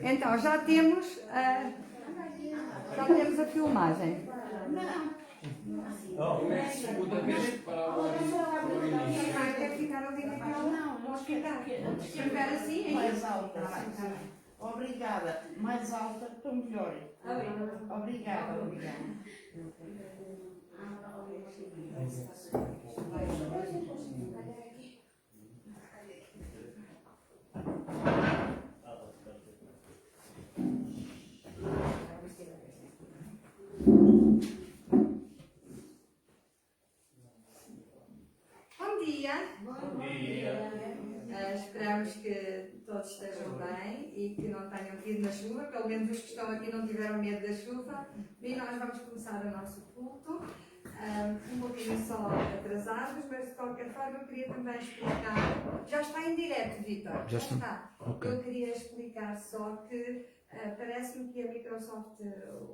Então, já temos a filmagem. Segunda vez para o início. Quer ficar ali naquela? Não, vamos ficar. Ficar assim, é Mais isso? alta, sim. Obrigada. Mais alta, estou melhor. Obrigada, obrigada. Bom dia. Bom dia. Esperamos que todos estejam bem e que não tenham tido na chuva, pelo menos os que estão aqui não tiveram medo da chuva. E nós vamos começar o nosso culto, um pouquinho só atrasados, mas de qualquer forma eu queria também explicar. Já está em direto, Vitor? Já está. Okay. Eu queria explicar só que parece-me que a Microsoft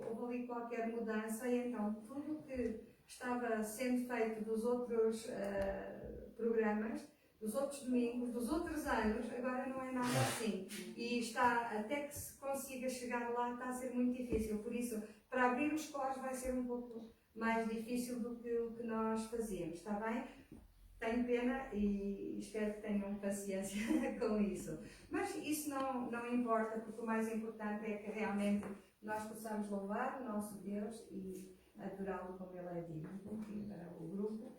houve ali qualquer mudança e então tudo que estava sendo feito dos outros programas, dos outros domingos, dos outros anos, agora não é nada assim. E está, até que se consiga chegar lá, está a ser muito difícil. Por isso, para abrir os cores vai ser um pouco mais difícil do que o que nós fazíamos, está bem? Tenho pena e espero que tenham paciência com isso. Mas isso não importa, porque o mais importante é que realmente nós possamos louvar o nosso Deus e adorá-lo como Ele é digno. Para o grupo,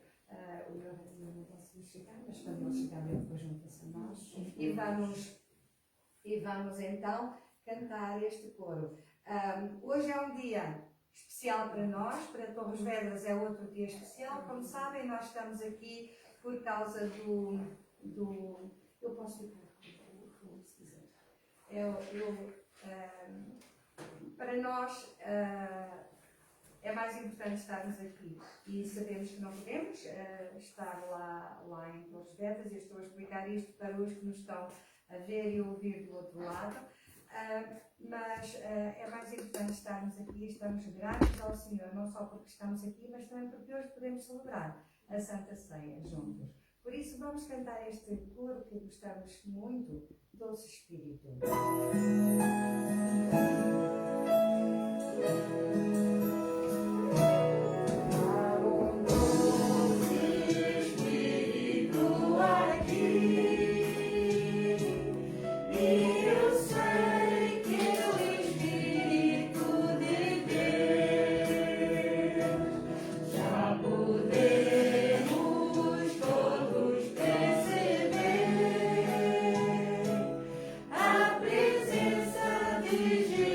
o meu não conseguiu chegar, mas quando ele chegar, ele depois junta-se a nós. E vamos então cantar este coro. Hoje é um dia especial para nós, para Torres Vedras é outro dia especial. Como sabem, nós estamos aqui por causa do eu posso ficar com o se quiser. Para nós é mais importante estarmos aqui e sabemos que não podemos estar lá em Torres Vedras. Eu estou a explicar isto para os que nos estão a ver e ouvir do outro lado. Mas é mais importante estarmos aqui e estamos gratos ao Senhor, não só porque estamos aqui, mas também porque hoje podemos celebrar a Santa Ceia juntos. Por isso vamos cantar este coro que gostamos muito, Doce Espírito. A presença de Jesus.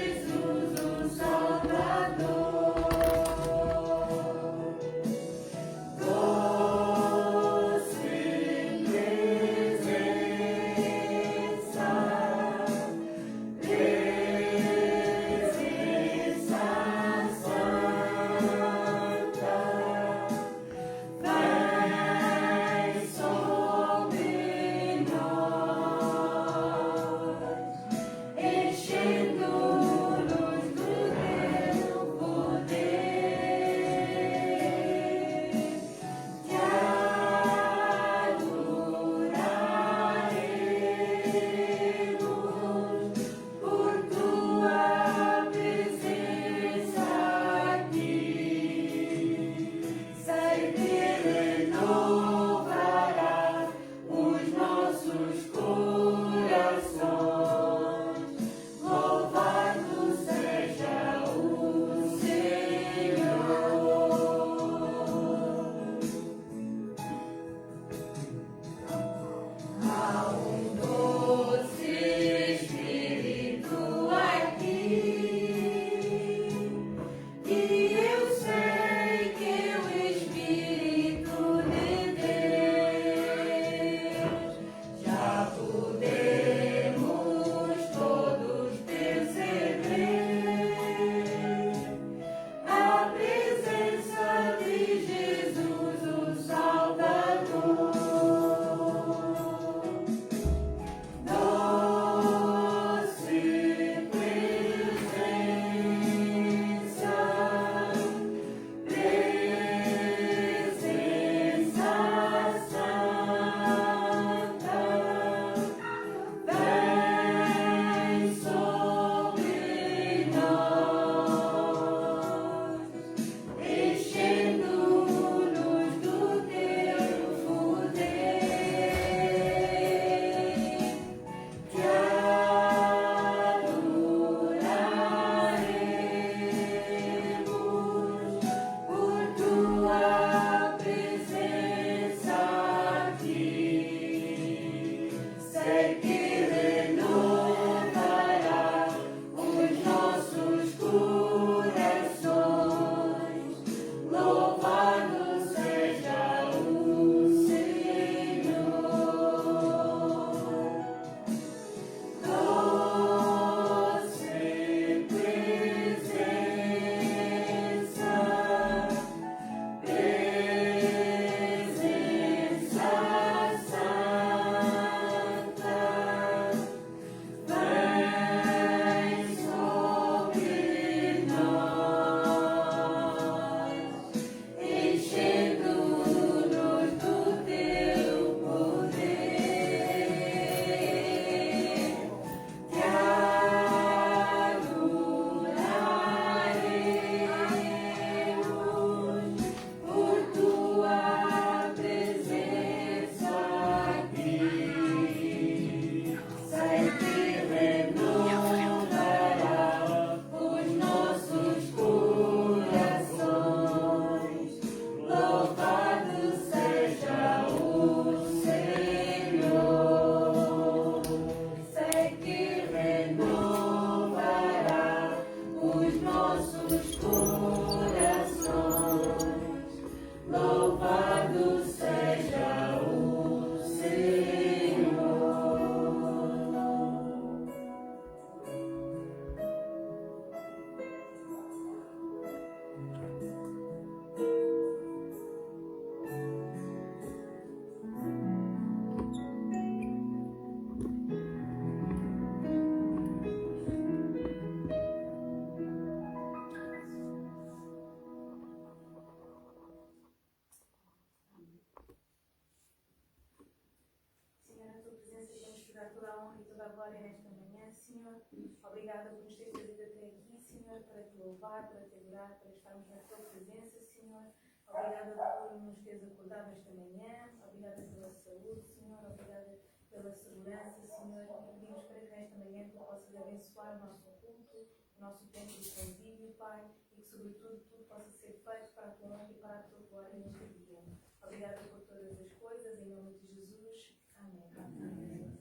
honra e toda a glória nesta manhã, Senhor. Obrigada por nos ter trazido até aqui, Senhor, para te louvar, para te adorar, para estarmos na tua presença, Senhor. Obrigada por nos teres acordado esta manhã. Obrigada pela saúde, Senhor. Obrigada pela segurança, Senhor. E pedimos para que nesta manhã tu possas abençoar o nosso culto, o nosso tempo de convívio, Pai, e que, sobretudo, tudo possa ser feito para a tua honra e para a tua glória neste dia. Obrigada por todas as coisas, em nome de Jesus. Amém. Amém.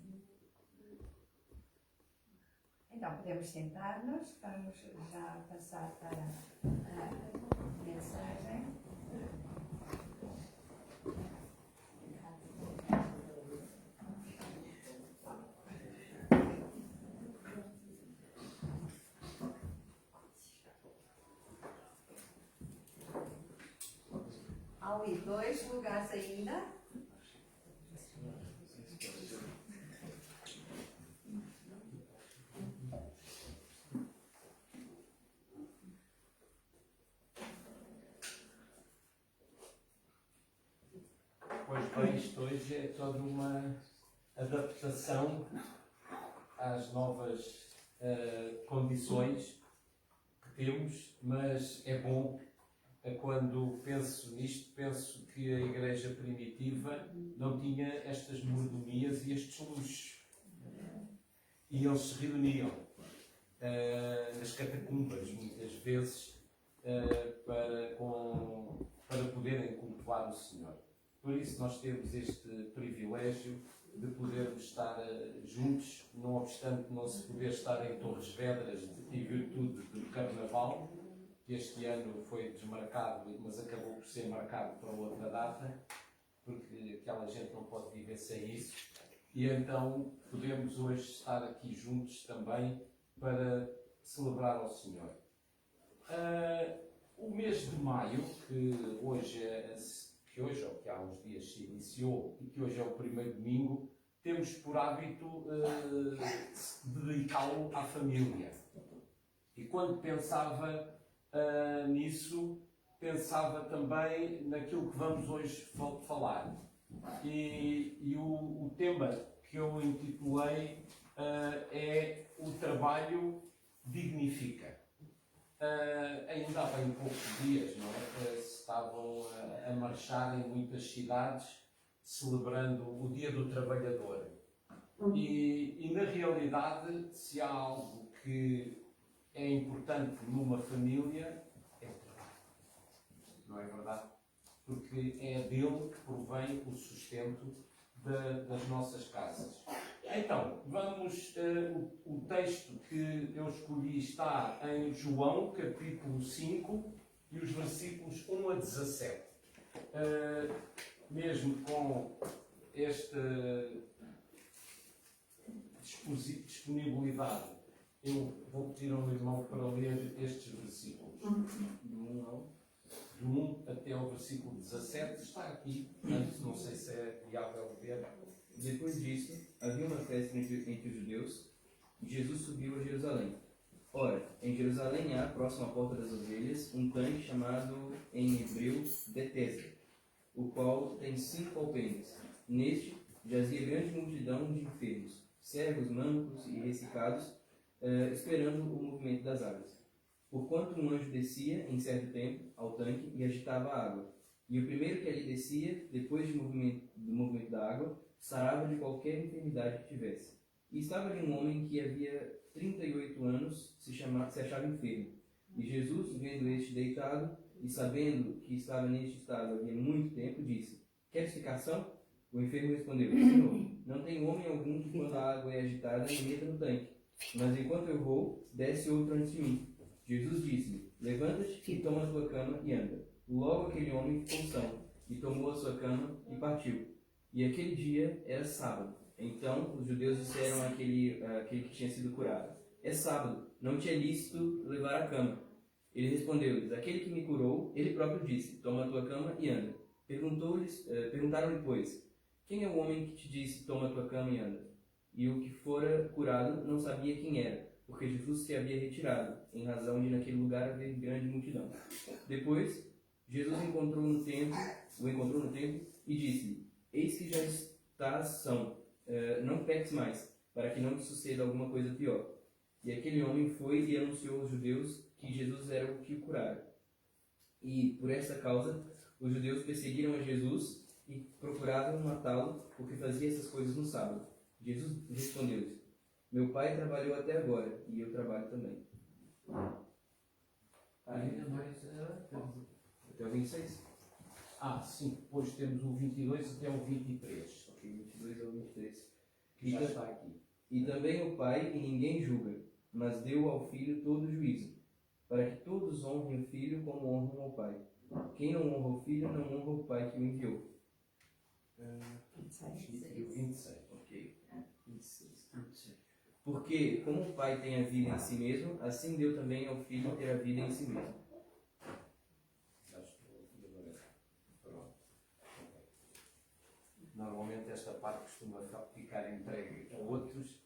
Então, podemos sentar-nos, vamos já passar para a mensagem. Há ali 2 lugares ainda. Pois bem, isto hoje é toda uma adaptação às novas condições que temos, mas é bom. Quando penso nisto, penso que a igreja primitiva não tinha estas mordomias e estes luxos. E eles se reuniam nas catacumbas, muitas vezes, para poderem cultuar o Senhor. Por isso nós temos este privilégio de podermos estar juntos, não obstante não se poder estar em Torres Vedras em virtude do Carnaval, que este ano foi desmarcado, mas acabou por ser marcado para outra data, porque aquela gente não pode viver sem isso. E então podemos hoje estar aqui juntos também para celebrar ao Senhor. O mês de maio, que hoje, ou que há uns dias se iniciou, e que hoje é o primeiro domingo, temos por hábito dedicá-lo à família. E quando pensava nisso, pensava também naquilo que vamos hoje falar. E o tema que eu intitulei é O Trabalho Dignifica. Ainda há bem poucos dias, não é? Estavam a marchar em muitas cidades celebrando o Dia do Trabalhador. E na realidade, se há algo que é importante numa família, é o trabalho. Não é verdade? Porque é dele que provém o sustento das nossas casas. Então, vamos, o texto que eu escolhi está em João, capítulo 5, e os versículos 1 a 17. Mesmo com esta disponibilidade, eu vou pedir ao meu irmão para ler estes versículos. Do 1 até ao versículo 17, está aqui, portanto, não sei se é viável ver. Depois disso, havia uma festa entre os judeus, e Jesus subiu a Jerusalém. Ora, em Jerusalém há, próximo à porta das ovelhas, um tanque chamado em hebreu Betesda, o qual tem 5 alpendres. Neste jazia grande multidão de enfermos, cegos, mancos e ressecados, esperando o movimento das águas. Porquanto um anjo descia, em certo tempo, ao tanque e agitava a água. E o primeiro que ali descia, depois do movimento da água, sarava de qualquer enfermidade que tivesse. E estava ali um homem que havia 38 anos, se achava enfermo. E Jesus, vendo este deitado, e sabendo que estava neste estado havia muito tempo, disse: Queres ficação? O enfermo respondeu: Senhor, não tem homem algum que, quando a água é agitada, me meta no tanque. Mas enquanto eu vou, desce outro antes de mim. Jesus disse-lhe: Levanta-te e toma a tua cama e anda. Logo aquele homem ficou são, e tomou a sua cama e partiu. E aquele dia era sábado. Então os judeus disseram àquele que tinha sido curado: É sábado, não te é lícito levar a cama. Ele respondeu-lhes: Aquele que me curou, ele próprio disse: Toma a tua cama e anda. Perguntaram-lhe, pois: Quem é o homem que te disse: Toma a tua cama e anda? E o que fora curado não sabia quem era, porque Jesus se havia retirado, em razão de naquele lugar haver grande multidão. Depois, Jesus o encontrou no templo e disse-lhe: Eis que já estás são, não peques mais, para que não te suceda alguma coisa pior. E aquele homem foi e anunciou aos judeus que Jesus era o que o curara. E, por esta causa, os judeus perseguiram a Jesus e procuravam matá-lo, porque fazia essas coisas no sábado. Jesus respondeu-lhes: meu pai trabalhou até agora, e eu trabalho também. Ainda mais Até o 26? sim, depois temos o 22 até o 23. Ok, 22 ao 23. Que já está aqui. E também o Pai, que ninguém julga, mas deu ao Filho todo o juízo, para que todos honrem o Filho como honram o Pai. Quem não honra o Filho, não honra o Pai que o enviou. 26. Ok. 26. Porque, como o Pai tem a vida em si mesmo, assim deu também ao Filho ter a vida em si mesmo. Pronto. Normalmente esta parte costuma ficar entregue a outros.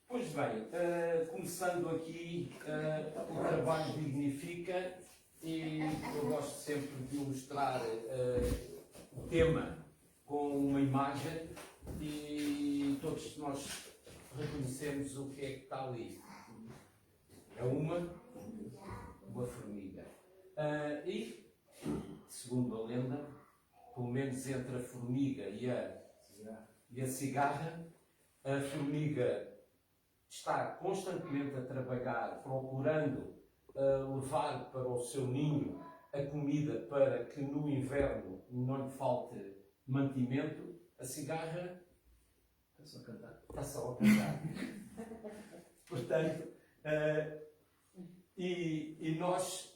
Pois bem, começando aqui, o trabalho dignifica, e eu gosto sempre de ilustrar o tema com uma imagem, e todos nós reconhecemos o que é que está ali. É uma formiga. E, segundo a lenda, pelo menos entre a formiga e a cigarra, a formiga está constantemente a trabalhar, procurando levar para o seu ninho a comida para que no inverno não lhe falte mantimento. A cigarra Está só a cantar. está só a cantar. Portanto, e nós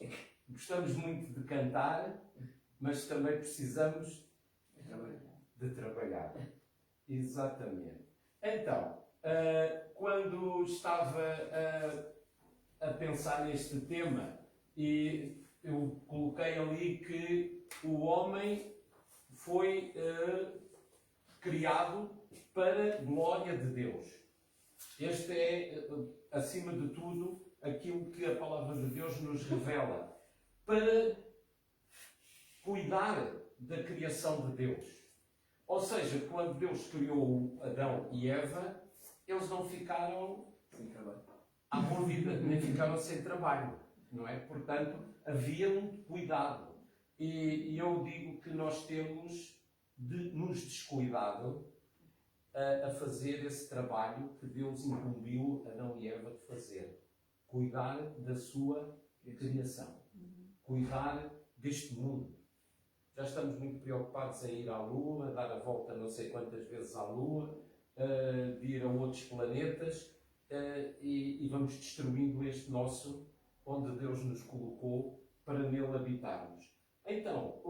gostamos muito de cantar, mas também precisamos de trabalhar. Exatamente. Então, quando estava a pensar neste tema, e eu coloquei ali que o homem foi criado para a glória de Deus. Este é, acima de tudo, aquilo que a palavra de Deus nos revela, para cuidar da criação de Deus. Ou seja, quando Deus criou Adão e Eva, eles não ficaram Sem trabalho. à boa vida, nem ficaram sem trabalho, não é? Portanto, havia um cuidado. E eu digo que nós temos de nos descuidado a fazer esse trabalho que Deus incumbiu Adão e Eva de fazer. Cuidar da sua criação. Cuidar deste mundo. Já estamos muito preocupados em ir à Lua, dar a volta não sei quantas vezes à Lua, de ir a outros planetas, e vamos destruindo este nosso, onde Deus nos colocou para nele habitarmos. Então,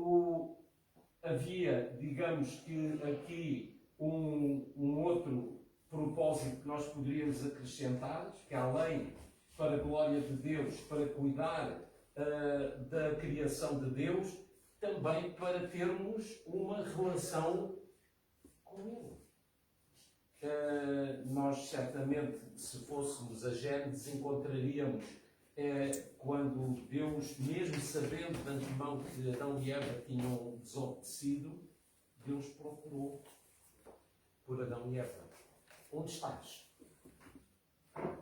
havia, digamos que aqui, um outro propósito que nós poderíamos acrescentar, que além para a glória de Deus, para cuidar da criação de Deus, também para termos uma relação com Ele. Nós certamente, se fôssemos a Gênesis, encontraríamos quando Deus, mesmo sabendo de antemão que Adão e Eva tinham desobedecido, Deus procurou por Adão e Eva. Onde estás?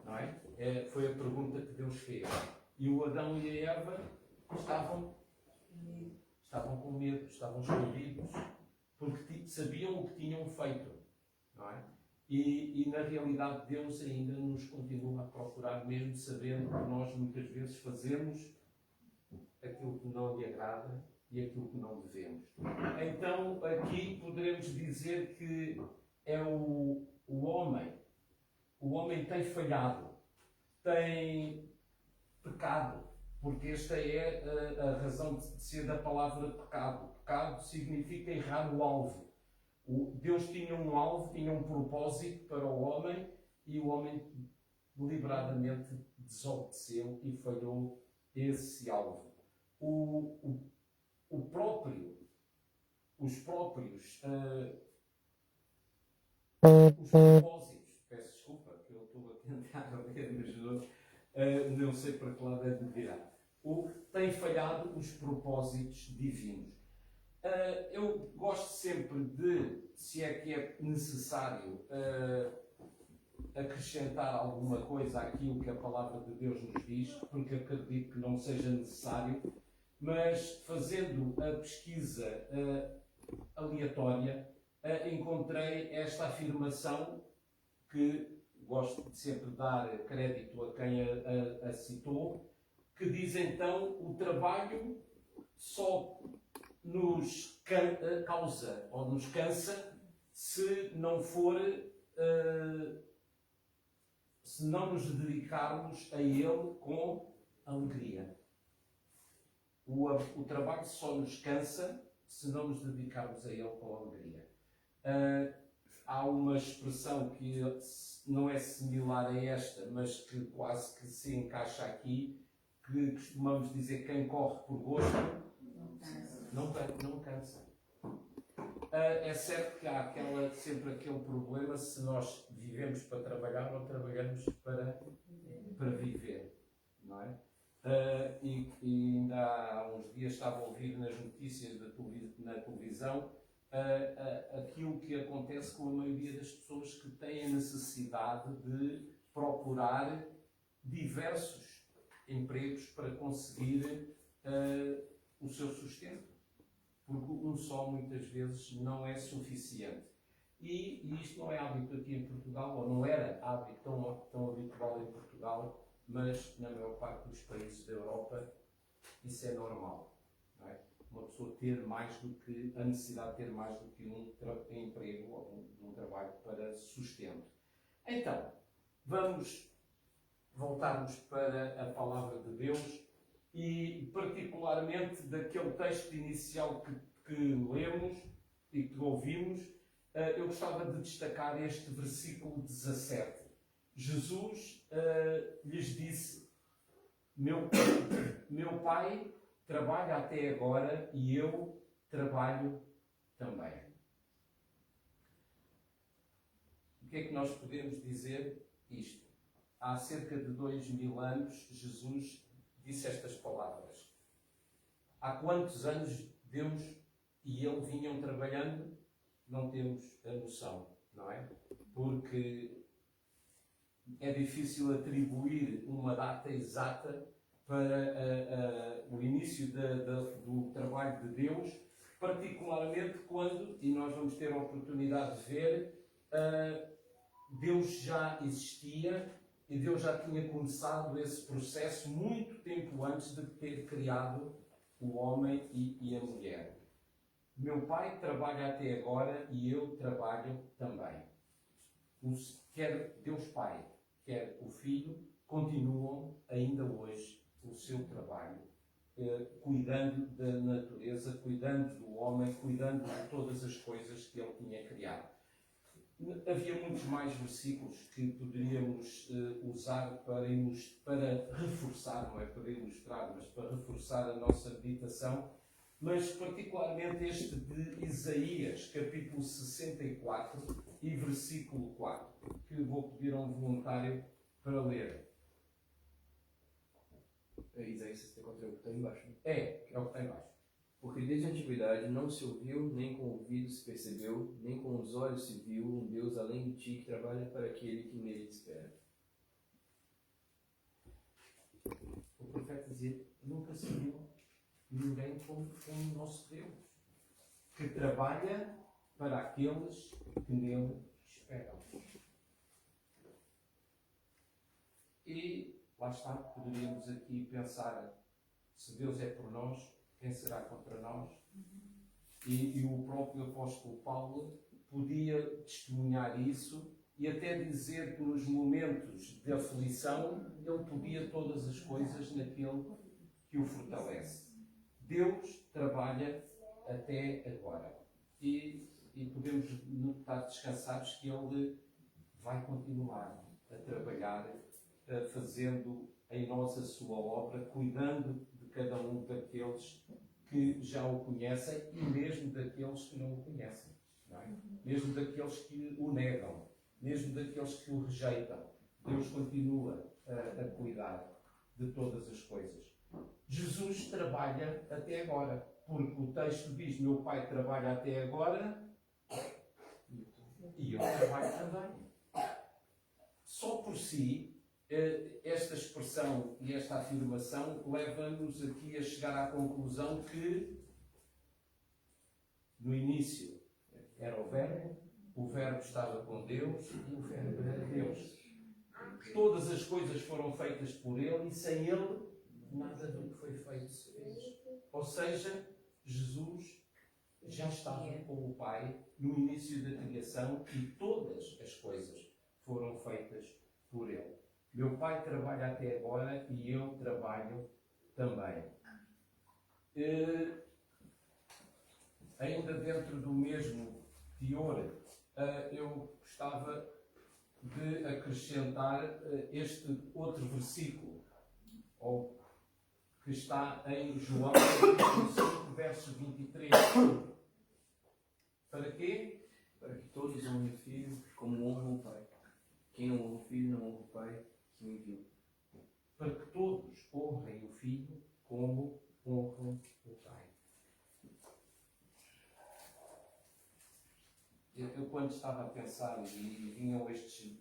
Não é? Foi a pergunta que Deus fez. E o Adão e a Eva estavam com medo, estavam escondidos, porque sabiam o que tinham feito. Não é? E na realidade Deus ainda nos continua a procurar, mesmo sabendo que nós muitas vezes fazemos aquilo que não lhe agrada e aquilo que não devemos. Então aqui poderemos dizer que é o homem. O homem tem falhado, tem pecado, porque esta é a razão de ser da palavra pecado. Pecado significa errar o alvo. Deus tinha um alvo, tinha um propósito para o homem, e o homem deliberadamente desobedeceu e falhou esse alvo. Os próprios propósitos, peço desculpa, que eu estou a tentar ler, mas não sei para que lado é de virar. Tem falhado os propósitos divinos. Eu gosto sempre de, se é que é necessário, acrescentar alguma coisa àquilo que a palavra de Deus nos diz, porque acredito que não seja necessário, mas fazendo a pesquisa aleatória, encontrei esta afirmação que gosto de sempre dar crédito a quem a citou, que diz então: o trabalho só nos causa ou nos cansa se não for, se não nos dedicarmos a ele com alegria. O trabalho só nos cansa se não nos dedicarmos a ele com alegria. Há uma expressão que não é similar a esta, mas que quase que se encaixa aqui, que costumamos dizer: quem corre por gosto não cansa. É certo que há sempre aquele problema se nós vivemos para trabalhar ou trabalhamos para viver, não é? E ainda há uns dias estava a ouvir nas notícias na televisão aquilo que acontece com a maioria das pessoas que têm a necessidade de procurar diversos empregos para conseguir o seu sustento. Porque um só muitas vezes não é suficiente. E isto não é hábito aqui em Portugal, ou não era hábito tão habitual em Portugal, mas na maior parte dos países da Europa isso é normal. Não é? Uma pessoa ter mais do que, a necessidade de ter mais do que um emprego ou um trabalho para sustento. Então, vamos voltarmos para a palavra de Deus e particularmente daquele texto inicial que lemos e que ouvimos. Eu gostava de destacar este versículo 17. Jesus lhes disse: meu Pai trabalha até agora e eu trabalho também. O que é que nós podemos dizer isto? Há cerca de 2000 anos, Jesus disse estas palavras. Há quantos anos Deus e Ele vinham trabalhando? Não temos a noção, não é? Porque é difícil atribuir uma data exata para o início do trabalho de Deus, particularmente quando, e nós vamos ter a oportunidade de ver, Deus já existia e Deus já tinha começado esse processo muito tempo antes de ter criado o homem e a mulher. Meu Pai trabalha até agora e eu trabalho também. Quer Deus Pai, quer o Filho, continuam ainda hoje o seu trabalho, cuidando da natureza, cuidando do homem, cuidando de todas as coisas que Ele tinha criado. Havia muitos mais versículos que poderíamos usar para reforçar, não é para ilustrar, mas para reforçar a nossa meditação, mas particularmente este de Isaías, capítulo 64 e versículo 4, que vou pedir a um voluntário para ler. Isaías 64 é o que está embaixo. É o que está embaixo. Porque desde a antiguidade não se ouviu, nem com o ouvido se percebeu, nem com os olhos se viu um Deus além de ti que trabalha para aquele que nele espera. O profeta dizia: nunca se viu ninguém como o nosso Deus, que trabalha para aqueles que nele esperam. E lá está, poderíamos aqui pensar: se Deus é por nós, quem será contra nós? E o próprio apóstolo Paulo podia testemunhar isso e até dizer que nos momentos de aflição ele podia todas as coisas naquele que o fortalece. Deus trabalha até agora e podemos estar descansados que Ele vai continuar a trabalhar, fazendo em nós a sua obra, cuidando de cada um daqueles que já o conhecem e mesmo daqueles que não o conhecem, não é? Mesmo daqueles que o negam, mesmo daqueles que o rejeitam. Deus continua a cuidar de todas as coisas. Jesus trabalha até agora, porque o texto diz: meu Pai trabalha até agora e eu trabalho também. Só por si, esta expressão e esta afirmação leva-nos aqui a chegar à conclusão que no início era o Verbo estava com Deus e o Verbo era Deus. Todas as coisas foram feitas por Ele e sem Ele nada do que foi feito se fez. Ou seja, Jesus já estava com o Pai no início da criação e todas as coisas foram feitas por Ele. Meu Pai trabalha até agora e eu trabalho também. Ainda dentro do mesmo teor, eu gostava de acrescentar este outro versículo, que está em João 5, verso 23. Para quê? Para que todos honrem o Filho como honram o Pai. Quem não honra o Filho não honra o Pai que o enviou. Para que todos honrem o Filho como honram o Pai. Eu quando estava a pensar e vinham estes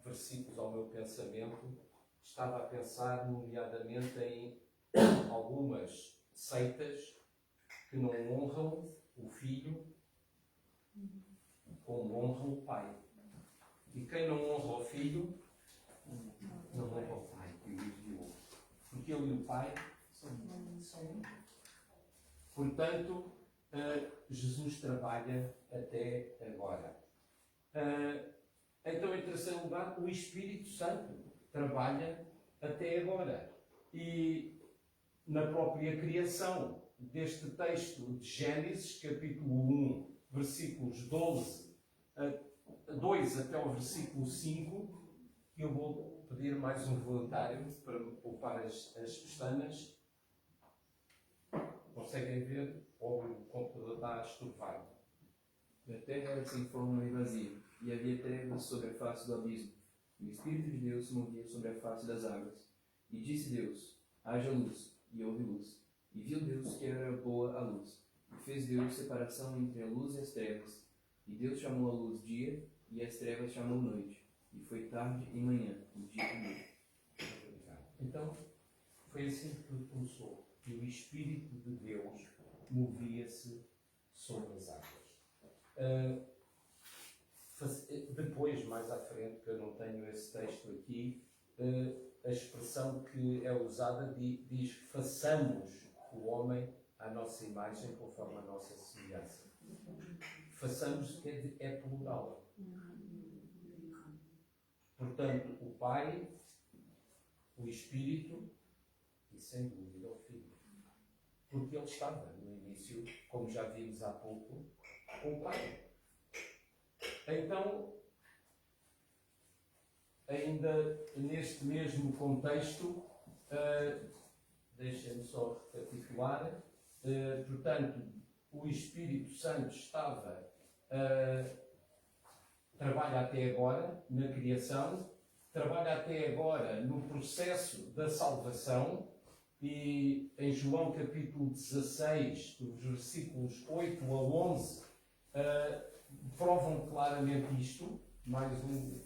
versículos ao meu pensamento, estava a pensar nomeadamente em algumas seitas que não honram o Filho como honram o Pai. E quem não honra o Filho, não honra o Pai que o enviou. Porque ele e o Pai são um. Portanto, Jesus trabalha até agora. Então, em terceiro lugar, o Espírito Santo trabalha até agora. E na própria criação deste texto de Gênesis, capítulo 1, versículos 2 até ao versículo 5, que eu vou pedir mais um voluntário para me poupar as pestanas. Conseguem ver? Ou o computador está a estorvar? A terra era sem forma e vazia, e havia trevas sobre a face do abismo. E o Espírito de Deus se movia sobre a face das águas. E disse Deus: haja luz, e houve luz. E viu Deus que era boa a luz. E fez Deus separação entre a luz e as trevas. E Deus chamou a luz dia, e as trevas chamou noite. E foi tarde e manhã, o dia primeiro. Então, foi assim que tudo começou. E o Espírito de Deus movia-se sobre as águas. Depois, mais à frente, que eu não tenho esse texto aqui, a expressão que é usada diz: façamos o homem à nossa imagem, conforme a nossa semelhança. Façamos é plural. Portanto, o Pai, o Espírito e, sem dúvida, o Filho. Porque ele estava no início, como já vimos há pouco, com o Pai. Então, ainda neste mesmo contexto, deixem-me só recapitular, portanto, o Espírito Santo trabalha até agora na criação, trabalha até agora no processo da salvação, e em João capítulo 16, dos versículos 8 a 11, provam claramente isto. Mais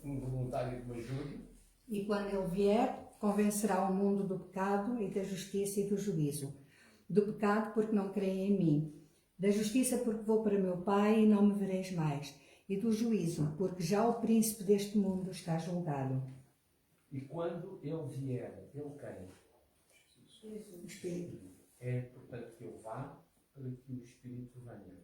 um voluntário que me ajude. E quando ele vier, convencerá o mundo do pecado e da justiça e do juízo. Do pecado, porque não creem em mim. Da justiça, porque vou para meu Pai e não me vereis mais. E do juízo, porque já o príncipe deste mundo está julgado. E quando ele vier, ele quem? O Espírito. É, portanto, que ele vá para que o Espírito venha.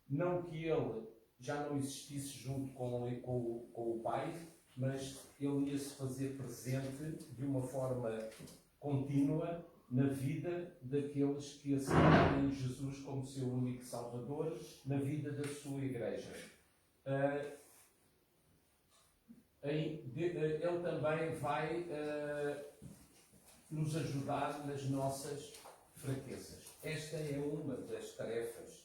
Não que ele já não existisse junto com o Pai, mas ele ia se fazer presente de uma forma contínua na vida daqueles que aceitarem Jesus como seu único Salvador, na vida da sua Igreja. Ele também vai nos ajudar nas nossas fraquezas. Esta é uma das tarefas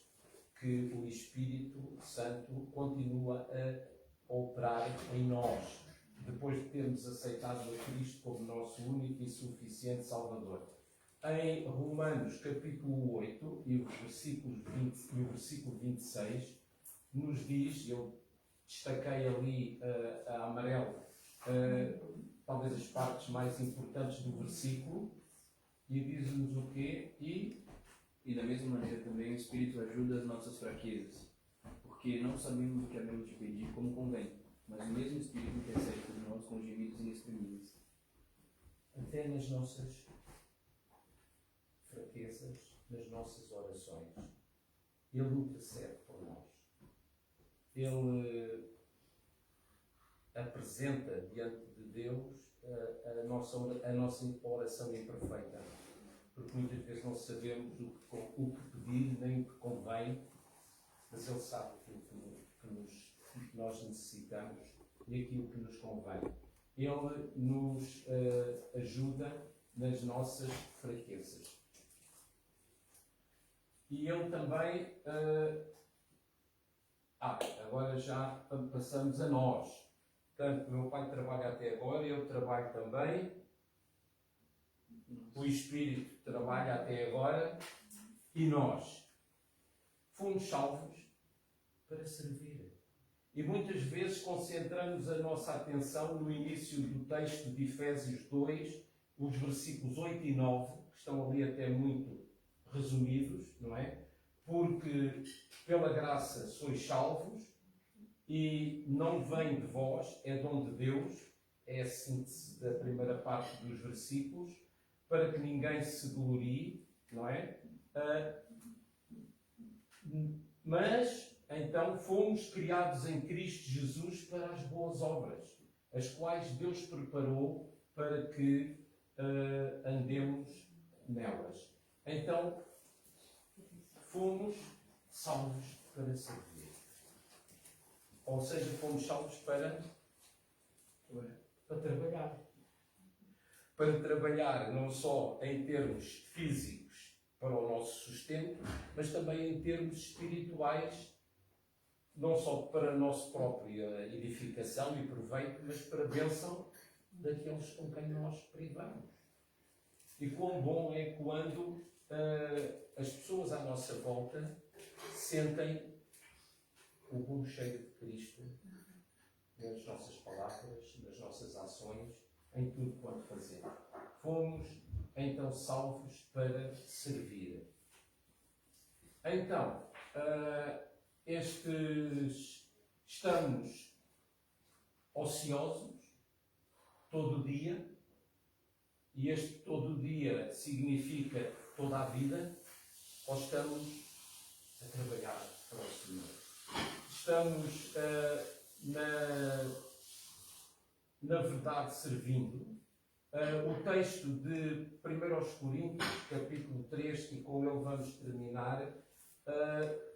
que o Espírito Santo continua a operar em nós, depois de termos aceitado a Cristo como nosso único e suficiente Salvador. Em Romanos capítulo 8 e o versículo 26, nos diz, eu destaquei ali a amarelo, talvez as partes mais importantes do versículo, e diz-nos o quê? E da mesma maneira também o Espírito ajuda as nossas fraquezas, porque não sabemos o que havemos de pedir como convém, mas o mesmo Espírito intercede por nós com gemidos inexprimíveis. Até nas nossas fraquezas, nas nossas orações, Ele intercede por nós. Ele apresenta diante de Deus a nossa oração imperfeita, porque muitas vezes não sabemos o que pedir nem o que convém, mas Ele sabe aquilo que nós necessitamos e aquilo que nos convém. Ele nos ajuda nas nossas fraquezas. E Ele também... agora já passamos a nós. Portanto, o meu pai trabalha até agora, eu trabalho também. O Espírito trabalha até agora. E nós fomos salvos para servir. E muitas vezes concentramos a nossa atenção no início do texto de Efésios 2, os versículos 8 e 9, que estão ali até muito resumidos, não é? Porque pela graça sois salvos e não vem de vós, é dom de Deus, é a síntese da primeira parte dos versículos, para que ninguém se glorie, não é? Mas, então, fomos criados em Cristo Jesus para as boas obras, as quais Deus preparou para que andemos nelas. Então, fomos salvos para servir. Ou seja, fomos salvos para trabalhar. Para trabalhar não só em termos físicos para o nosso sustento, mas também em termos espirituais, não só para a nossa própria edificação e proveito, mas para a bênção daqueles com quem nós privamos. E quão bom é quando as pessoas à nossa volta sentem o bom cheiro de Cristo nas nossas palavras, nas nossas ações, em tudo quanto fazemos. Fomos então salvos para servir. Então, estamos ociosos todo o dia, e este todo o dia significa toda a vida, ou estamos a trabalhar para o Senhor? Estamos, na verdade, servindo. O texto de 1 Coríntios, capítulo 3, e com ele vamos terminar,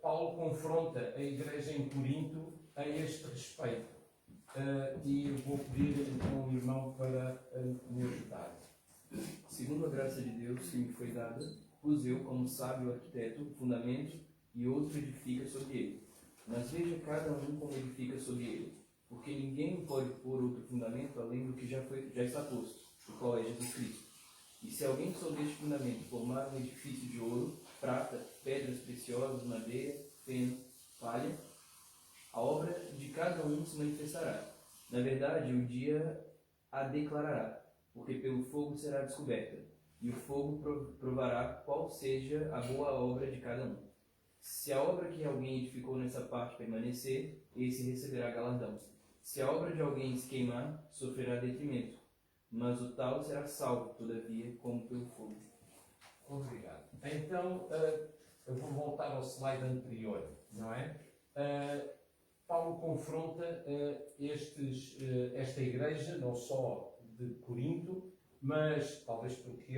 Paulo confronta a igreja em Corinto a este respeito. E eu vou pedir então ao irmão para me ajudar. Segundo a graça de Deus que me foi dada, pus eu, como sábio arquiteto, o fundamento, e outro edifica sobre ele. Mas veja cada um como edifica sobre ele, porque ninguém pode pôr outro fundamento além do que já está posto, o qual é Jesus Cristo. E se alguém sobre este fundamento formar um edifício de ouro, prata, pedras preciosas, madeira, feno, palha, a obra de cada um se manifestará. Na verdade, o dia a declarará, porque pelo fogo será descoberta, e o fogo provará qual seja a boa obra de cada um. Se a obra que alguém edificou nessa parte permanecer, esse receberá galardão. Se a obra de alguém se queimar, sofrerá detrimento, mas o tal será salvo, todavia, como pelo fogo. Obrigado. Então, eu vou voltar ao slide anterior, não é? Paulo confronta esta igreja, não só de Corinto, mas talvez porque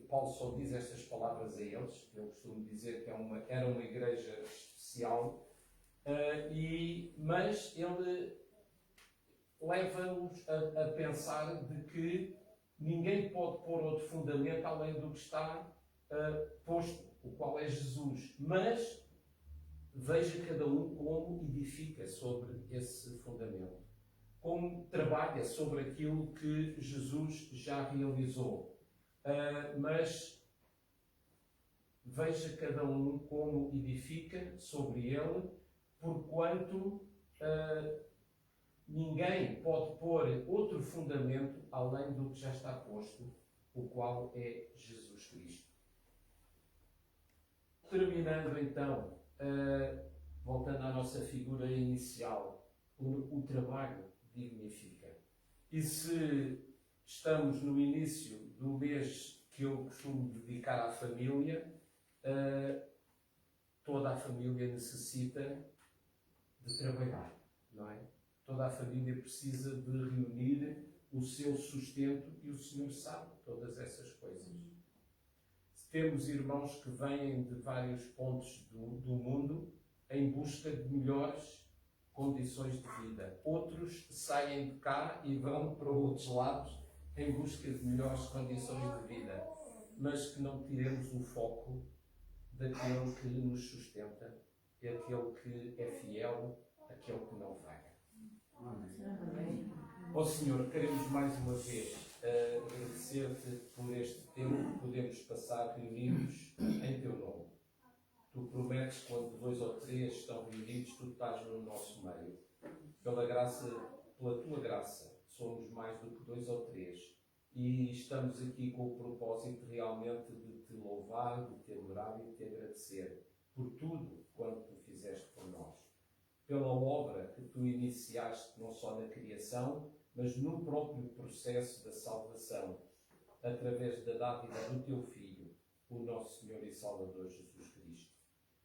Paulo só diz estas palavras a eles, eu costumo dizer que era uma igreja especial, mas ele leva-nos a pensar de que ninguém pode pôr outro fundamento além do que está posto, o qual é Jesus. Mas veja cada um como edifica sobre esse fundamento, como trabalha sobre aquilo que Jesus já realizou. Mas veja cada um como edifica sobre ele, porquanto Ninguém pode pôr outro fundamento além do que já está posto, o qual é Jesus Cristo. Terminando então, voltando à nossa figura inicial, o trabalho dignifica. E se estamos no início do mês que eu costumo dedicar à família, toda a família necessita de trabalhar, não é? Toda a família precisa de reunir o seu sustento e o Senhor sabe todas essas coisas. Temos irmãos que vêm de vários pontos do mundo em busca de melhores condições de vida. Outros saem de cá e vão para outros lados em busca de melhores condições de vida. Mas que não tiremos o foco daquele que nos sustenta, aquele que é fiel, aquele que não vaga. Ó Senhor, queremos mais uma vez agradecer-te por este tempo que podemos passar reunidos em teu nome. Tu prometes, quando 2 ou 3 estão reunidos, tu estás no nosso meio. Pela tua graça, somos mais do que 2 ou 3. E estamos aqui com o propósito realmente de te louvar, de te adorar e de te agradecer por tudo quanto tu fizeste por nós. Pela obra que tu iniciaste não só na criação, mas no próprio processo da salvação, através da dádiva do teu Filho, o nosso Senhor e Salvador Jesus Cristo.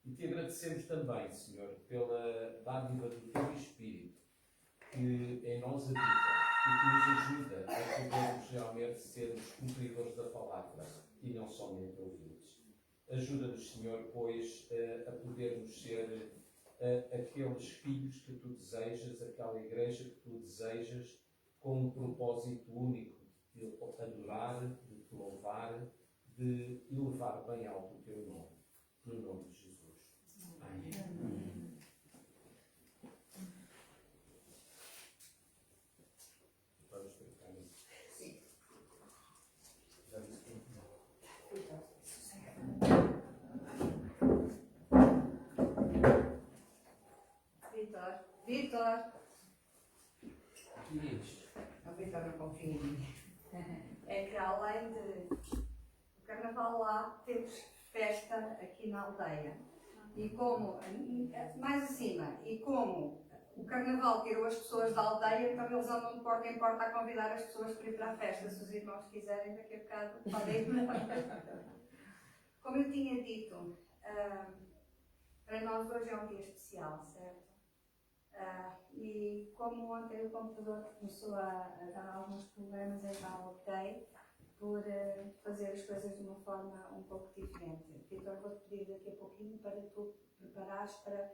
E te agradecemos também, Senhor, pela dádiva do teu Espírito, que em nós habita e que nos ajuda a podermos realmente sermos cumpridores da palavra e não somente ouvintes. Ajuda-nos, Senhor, pois, a podermos ser aqueles filhos que tu desejas, aquela igreja que tu desejas, com um propósito único de te adorar, de te louvar, de elevar bem alto o teu nome. No nome de Jesus. Amém. Vamos trocar isso. Sim. Vitor. O que é isto? A Vitor não confia em mim. É que além de o carnaval lá, temos festa aqui na aldeia. E como, mais acima, e como o carnaval tirou as pessoas da aldeia, então eles andam de porta em porta a convidar as pessoas para ir para a festa. Se os irmãos quiserem, daqui a bocado podem ir. Como eu tinha dito, para nós hoje é um dia especial, certo? E como ontem o computador começou a dar alguns problemas, então optei por fazer as coisas de uma forma um pouco diferente. Vitor, vou-te pedir daqui a pouquinho para tu preparares para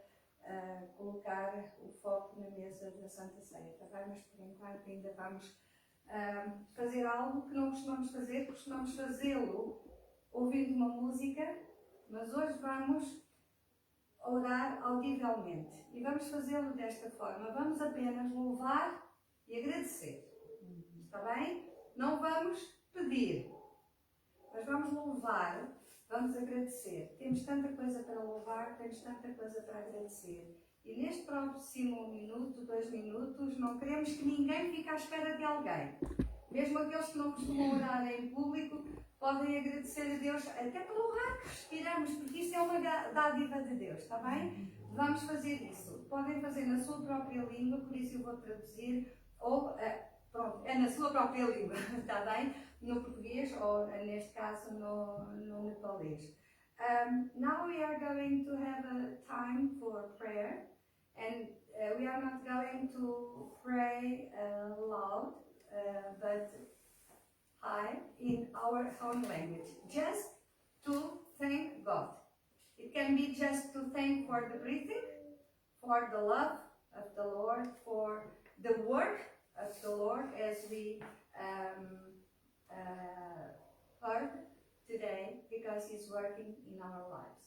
colocar o foco na mesa da Santa Ceia, tá bem? Mas por enquanto ainda vamos fazer algo que não costumamos fazer, costumamos fazê-lo ouvindo uma música, mas hoje vamos orar audivelmente. E vamos fazê-lo desta forma. Vamos apenas louvar e agradecer. Está bem? Não vamos pedir, mas vamos louvar, vamos agradecer. Temos tanta coisa para louvar, temos tanta coisa para agradecer. E neste próximo minuto, 2 minutos, não queremos que ninguém fique à espera de alguém. Mesmo aqueles que não costumam orar em público, podem agradecer a Deus, até pelo ar que respiramos, porque isso é uma dádiva de Deus, está bem? Vamos fazer isso. Podem fazer na sua própria língua, por isso eu vou traduzir, ou, pronto, é na sua própria língua, está bem? No português, ou neste caso no nepalês. Now we are going to have a time for prayer, and we are not going to pray loud, but high in our own language, just to thank God. It can be just to thank for the breathing, for the love of the Lord, for the work of the Lord, as we heard today, because He's working in our lives.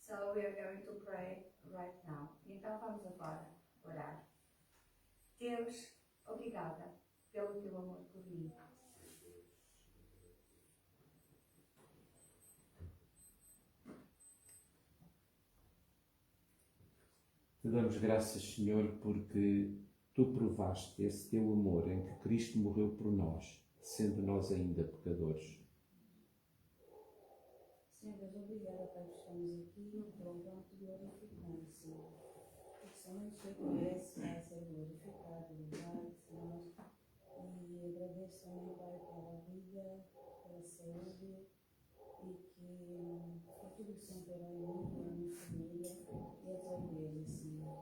So we are going to pray right now. Então vamos agora orar. Deus, obrigada pelo teu amor por mim. Te damos graças, Senhor, porque Tu provaste esse teu amor em que Cristo morreu por nós, sendo nós ainda pecadores. Senhor Deus, obrigada, Pai, por estarmos aqui, louvando-te e glorificando, Senhor. Porque somente o Senhor que merece, Pai, ser glorificado, louvado, Senhor. E agradeço também, Pai, pela vida, pela saúde e que por tudo que o Senhor terá em mim, a minha família e a tua igreja, Senhor.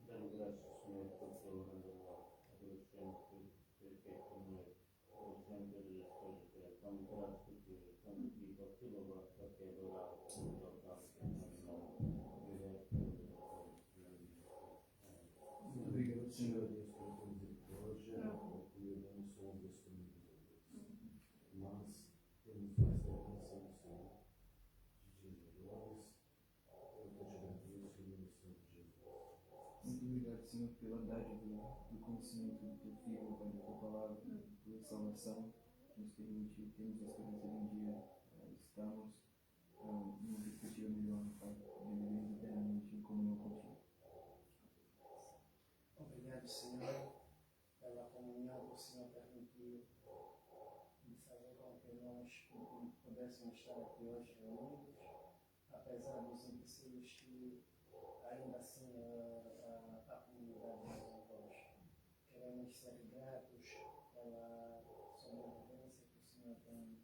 Damos graças, Senhor, pelo teu grande amor. Agradecemos por ter feito conosco. Agradecemos todas as coisas que é tão grato porque estamos aqui para te louvar, para te adorar, para te exaltar, para te nome. Obrigado por todas as coisas. Obrigado, Senhor. Deus, pela tua misericórdia, e abençoamos as famílias de Deus. Nós temos esta canção, Senhor, de dias melhores. Eu te agradeço em nome do Senhor Jesus. Muito obrigado, Senhor, pela dádiva do conhecimento do teu Filho, Pai, da tua palavra, pela salvação que nos permite termos a esperança de um dia estarmos numa perspectiva melhor, Pai, vivendo eternamente em comunhão contigo. Obrigado, Senhor, pela comunhão que o Senhor permitiu de fazer com que nós pudéssemos estar aqui hoje reunidos, apesar dos empecilhos que ainda assim a comunidade nos impôs. Queremos ser gratos pela sobrevivência que o Senhor tem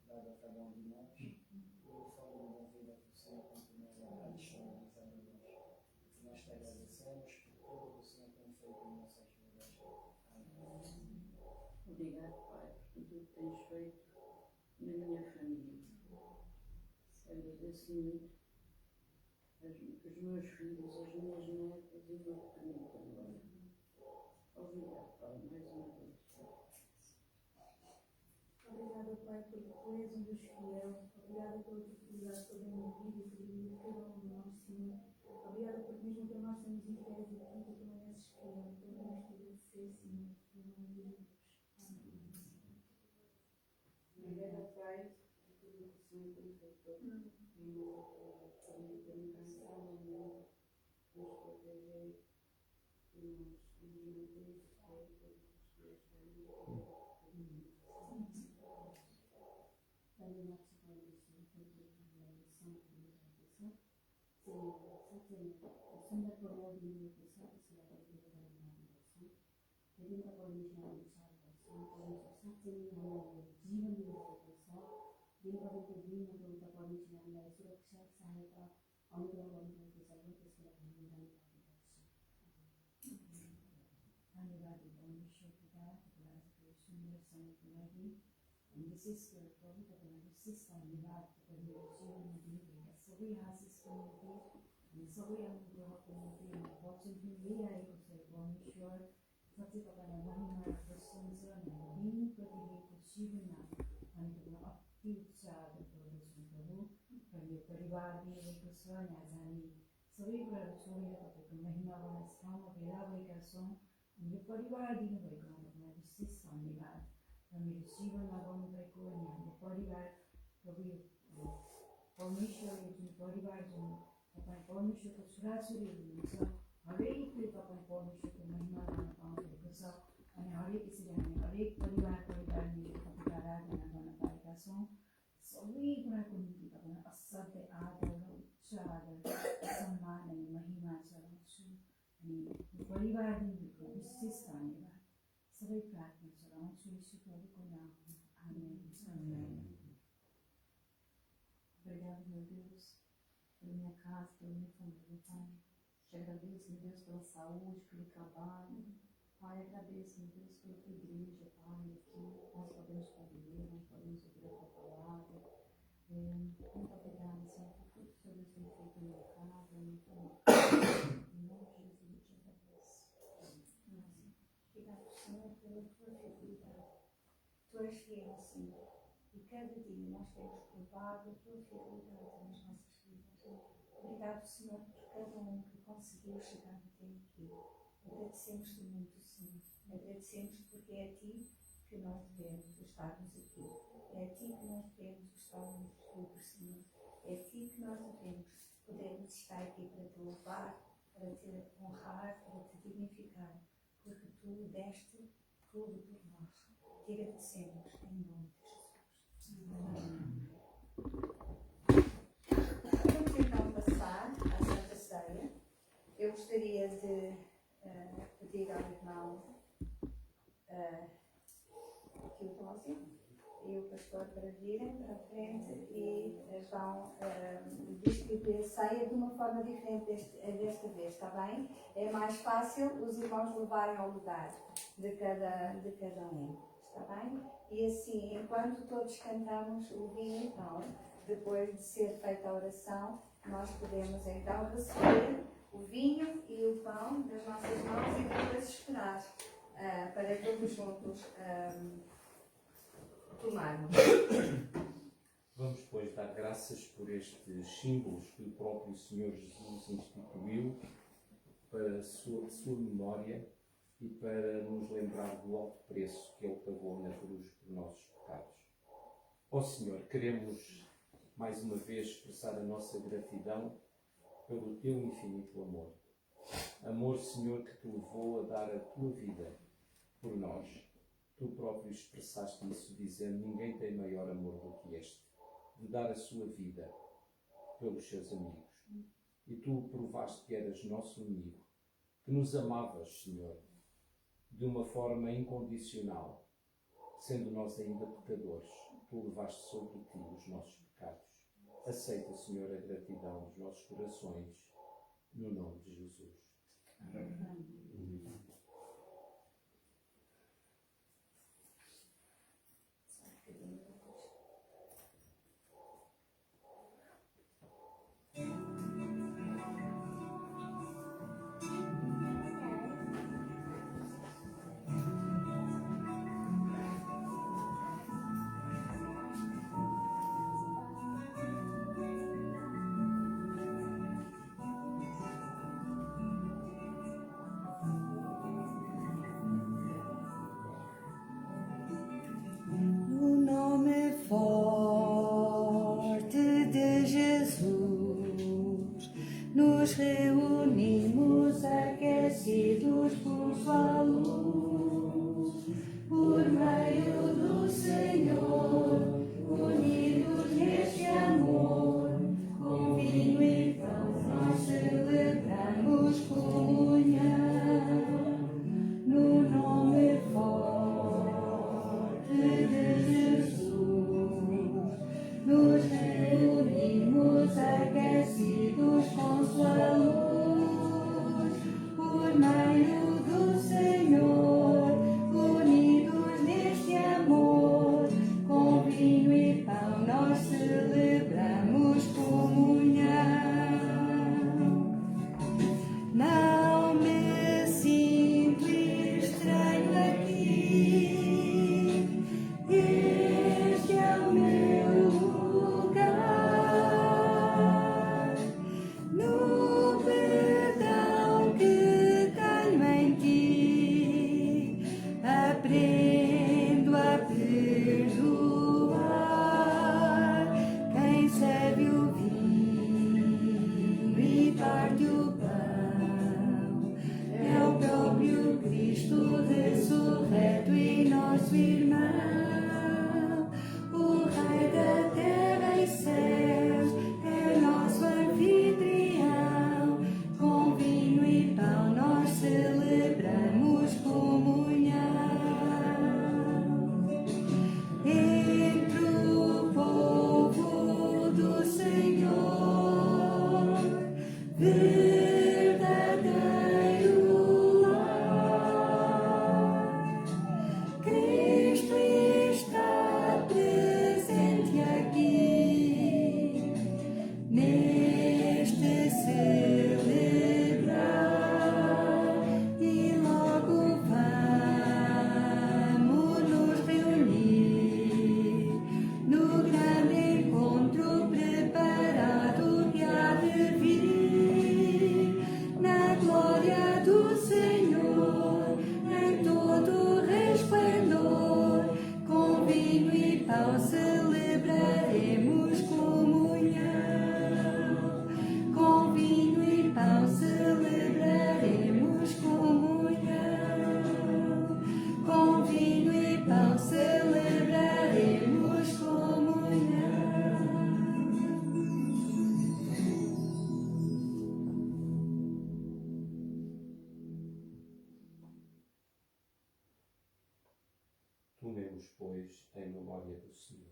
dado a cada um de nós e o fôlego da vida que o Senhor continua a disponibilizar a nós. Nós te agradecemos por tudo que o Senhor tem feito em nossas vidas. Amém. Obrigado, Pai, por tudo que tens feito na minha família. Agradeço muito os meus filhos, as minhas netas e o meu pequenino também. Obrigado, Pai, mais uma vez. Obrigada, Pai, porque tu és um Deus fiel. Obrigada pela tua fidelidade toda a minha vida e pela vida de cada um de nós, Senhor. Obrigada porque mesmo que nós estamos infiéis e tu permaneces fiel. Então vamos te agradecer, Senhor, em nome de Jesus. Amém. Obrigada, Pai, por tudo que o Senhor tem feito. Também tem cansado, nos proteger e nos manter feitos dos teus Dando nosso Pai do Senhor, que é a lição que nos aconteceu, Sunda por la vida que sabe se la vida de la navigación, que dinga por mi salvación, por mi satya ni हमारे जीवन में होता है, dinga por के दिन में होता पर mi हमारे सुरक्षा सहायता अनुग्रह बंधन के सर्व के सेवा में धन्यवाद परमेश्वर पिता तुम्हारा के सुंदर समय तुम्हारी विशेष कर प्रभु का तुम्हारा विशेष धन्यवाद परमेश्वर जीवन में दी गई सभी आशीष को मिलती सबै अनुग्रह को मिलती वचन भी ले आएको छ परमेश्वर साँच्चै तपाईँलाई महिमा प्रशंसा दिन प्रतिदिनको जीवनमा हामी तपाईँलाई अति उत्साह गर्दछौँ प्रभु र यो परिवार दिएको छ यहाँ जाने सबै कुराहरू छोडेर तपाईँको महिमावाला ठाउँमा भेला भएका छौँ अनि यो परिवार दिनुभएकोमा तपाईँलाई विशेष धन्यवाद र मेरो जीवनमा गर्नुभएको अनि हाम्रो परिवार प्रभु यो परमेश्वर यो जुन परिवार जुन तपाईँ परमेश्वरको छोराछोरीहरू हुनुहुन्छ हरेकले तपाईँ परमेश्वरको महिमा गर्न पाउनुभएको छ अनि हरेक यसरी हामी हरेक परिवार मिलेर तपाईँको आराधना गर्न पाएका छौँ सबै कुराको निम्ति तपाईँलाई असाध्य आदर र उच्च आदर सम्मान अनि महिमा चढाउँछु अनि यो परिवार दिनुभएको विशेष धन्यवाद सबै प्रार्थना चढाउँछु यीशु प्रभुको नाममा आमेन। Obrigado, meu Deus, pela minha casa, pela minha família, Pai. Te agradeço, meu Deus, pela saúde, pelo trabalho. Pai, agradeço, meu Deus, pela tua igreja, Pai, aqui. Nós podemos conviver, nós podemos ouvir a tua palavra. Muito obrigada, Senhor, por tudo que o Senhor Deus tem feito na minha casa, na minha família. Em nome de Jesus, eu te agradeço. Obrigado, Senhor, pela tua fidelidade. Tu és fiel, Senhor. E cada dia nós temos provado a tua fidelidade nas nossas vidas. Obrigado, Senhor, por cada um que conseguiu chegar até aqui. Agradecemos-te muito, Senhor. Agradecemos porque é a Ti que nós devemos estarmos aqui. É a Ti que nós devemos estarmos livres, Senhor. É a Ti que nós devemos podermos estar aqui para Te louvar, para te honrar, para te dignificar, porque tu deste tudo por nós. Te agradecemos em nome de Jesus. Vamos então passar à Santa Ceia. Eu gostaria de pedir ao irmão Teodósio e o pastor para virem para a frente e vão distribuir a ceia de uma forma diferente desta vez, está bem? É mais fácil os irmãos levarem ao lugar de cada um, está bem? E assim, enquanto todos cantamos o vinho e pão, depois de ser feita a oração, nós podemos então receber o vinho e o pão das nossas mãos e depois esperar para todos juntos tomarmos. Vamos, pois, dar graças por estes símbolos que o próprio Senhor Jesus instituiu para a sua memória e para nos lembrar do alto preço que Ele pagou na cruz por nossos pecados. Ó Senhor, queremos mais uma vez expressar a nossa gratidão pelo Teu infinito amor. Amor, Senhor, que Te levou a dar a Tua vida por nós. Tu próprio expressaste isso dizendo: ninguém tem maior amor do que este, de dar a sua vida pelos seus amigos. E Tu provaste que eras nosso amigo, que nos amavas, Senhor, de uma forma incondicional, sendo nós ainda pecadores. Tu levaste sobre Ti os nossos pecados. Aceita, Senhor, a gratidão dos nossos corações, no nome de Jesus. Amém. Nos reunimos aquecidos por Sua luz, por meio do Senhor, unidos neste amor, com vinho e pão nós celebramos comunhão, no nome forte de Jesus. Nos reunimos aquecidos com Sua luz, por meio do Senhor, unidos neste amor, com vinho e pão nós celebramos comunhão. Não me sinto estranho aqui, este é o meu lugar, no perdão que tenho em Ti, aprendo a perdoar. Quem serve o vinho e parte o pão é o próprio Cristo ressurreto e nosso irmão, o Rei da terra e céus, é nosso anfitrião. Com vinho e pão nós celebramos comunhão. Entre o povo do Senhor, verdadeiro lar, Cristo Tomemos, pois, em memória do Senhor.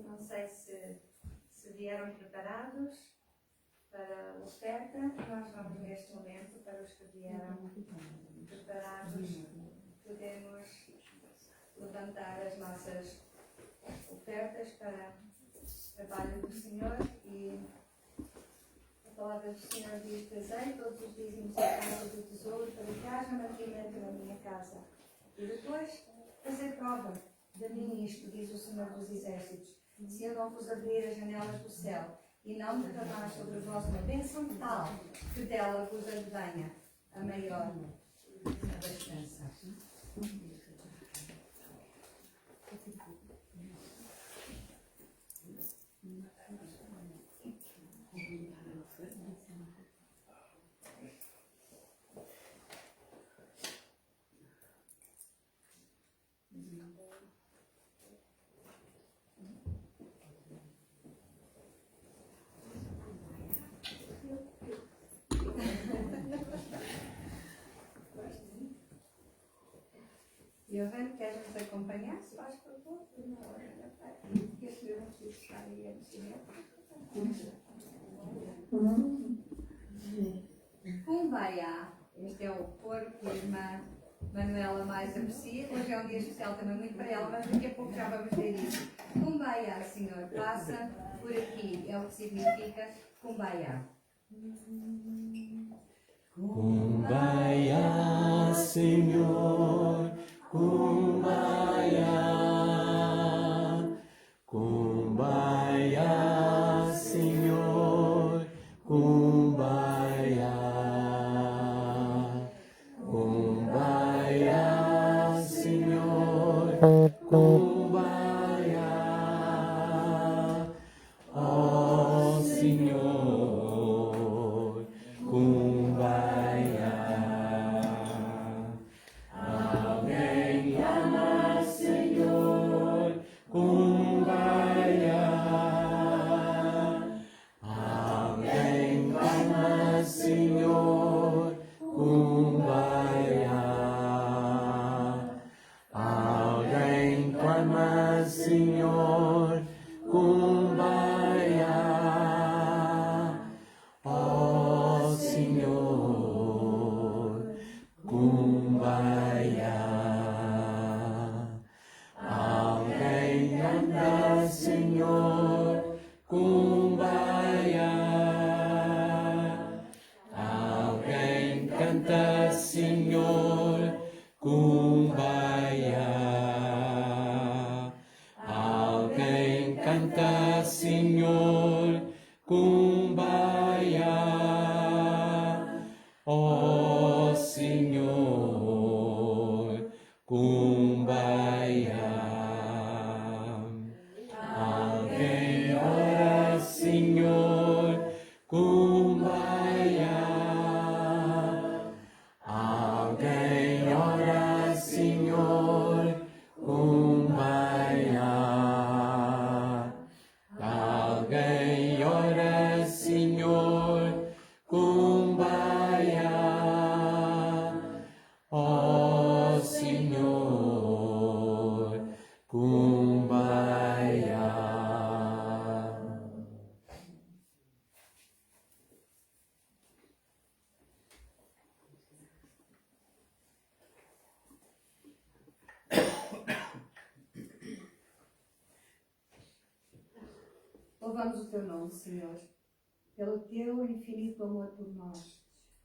Não sei se vieram preparados para a oferta. Nós vamos neste momento, para os que vieram preparados, podemos levantar as nossas ofertas para o trabalho do Senhor, e a palavra do Senhor diz: trazei todos os dízimos à casa do tesouro, para que haja mantimento na minha casa. E depois fazer prova de mim isto, diz o Senhor dos Exércitos: se eu não vos abrir as janelas do céu e não derramar sobre vós uma bênção tal que dela vos advenha a maior abastança. Giovanni, queres nos acompanhar? Se faz favor. Kumbaya. Este é o coro que a irmã Manuela mais aprecia. Hoje é um dia especial também muito para ela, mas daqui a pouco já vamos ver isso. Kumbaya, Senhor, passa por aqui. É o que significa Kumbaya. Kumbaya, Senhor, Kumbaya, Kumbaya, Senhor, Kumbaya, Kumbaya, Senhor, Kumbaya, ó Senhor. canta, Senhor, Kumbaya. Alguém canta, Senhor, Kumbaya. Ó Senhor, Kumbaya. Alguém ora, Senhor, Kumbaya. Alguém ora, Senhor, Kumbaya. Alguém ora, Senhor, Kumbaya. Ó Senhor, Kumbaya. Louvamos o teu nome, Senhor, pelo teu infinito amor por nós.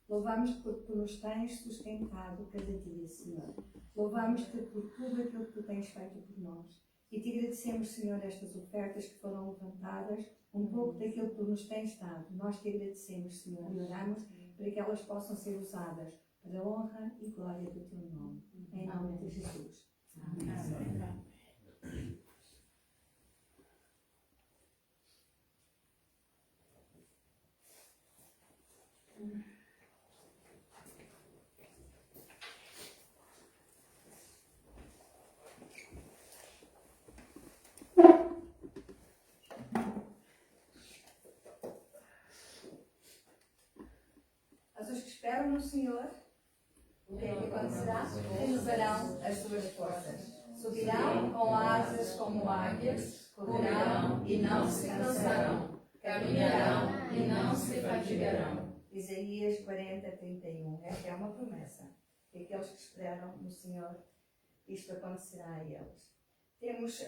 Louvamos-te porque tu nos tens sustentado cada dia, Senhor. Louvamos-te por tudo aquilo que tu tens feito por nós. E te agradecemos, Senhor, estas ofertas que foram levantadas, um pouco daquilo que tu nos tens dado. Nós te agradecemos, Senhor, e oramos para que elas possam ser usadas para a honra e glória do teu nome. Em nome de Jesus. Amém. Mas os que esperam no Senhor, o que é que acontecerá? Renovarão as suas forças. Subirão com asas como águias, correrão e não se cansarão, caminharão e não se fatigarão. Isaías 40:31. Esta é uma promessa. Que aqueles que esperam no Senhor, isto acontecerá a eles. Temos